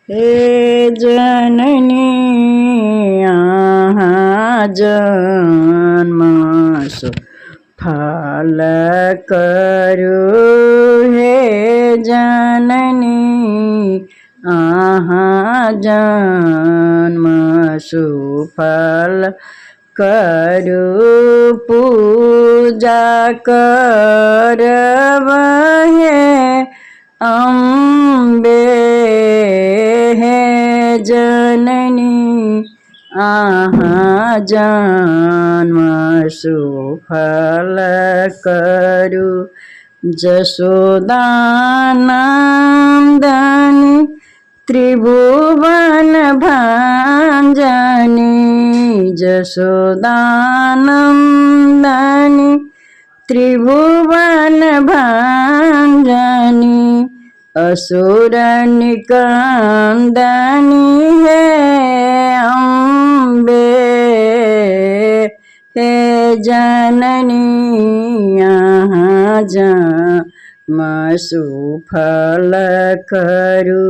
हे जननी आहा जन्म फल करू हे जननी आहा जन्म सुफल करू पूजा करब हे अम्बे हे जननी आहा जन्म सुफल करू जशोदानंदनी त्रिभुवन भांजनी जशोदानंदनी त्रिभुवन भांजनी असुर निकंदनी हे अम्बे हे जननी यहाँ जन्म सुफल करू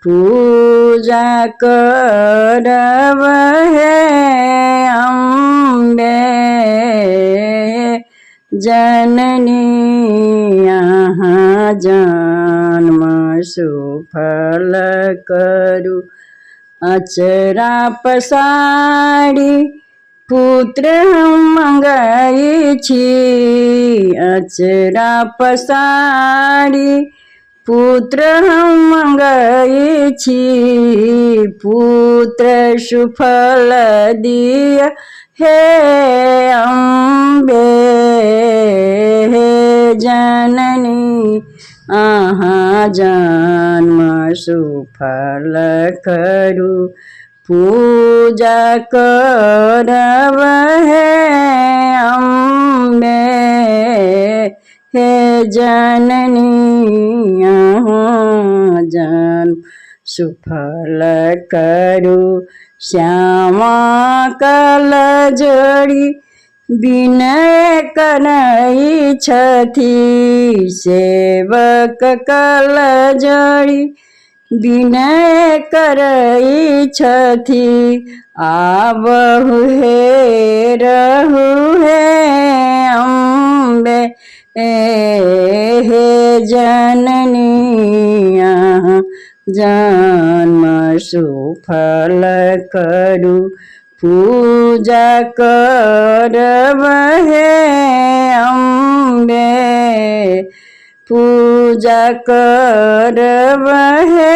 पूजा करब हे अम्बे जननी यहाँ जन्म सुफल करू अचरा पसारी पुत्र हम मंगाई छी अचरा पसारी पुत्र हम मंगाई छी पुत्र सुफल दिया हे अम्बे हे जननी आहा जन्म सुफल करू पूजा करब हे अम्बे हे जननी यहाँ जन्म सुफल करू श्यामा कल जोड़ी विनय करई छथि सेवक कल जोड़ी विनय करई छथि आबहु हे रहु हे अम्बे हे जननी यहाँ जन्म सुफल करू पूजा करब हे अम्बे पूजा करब हे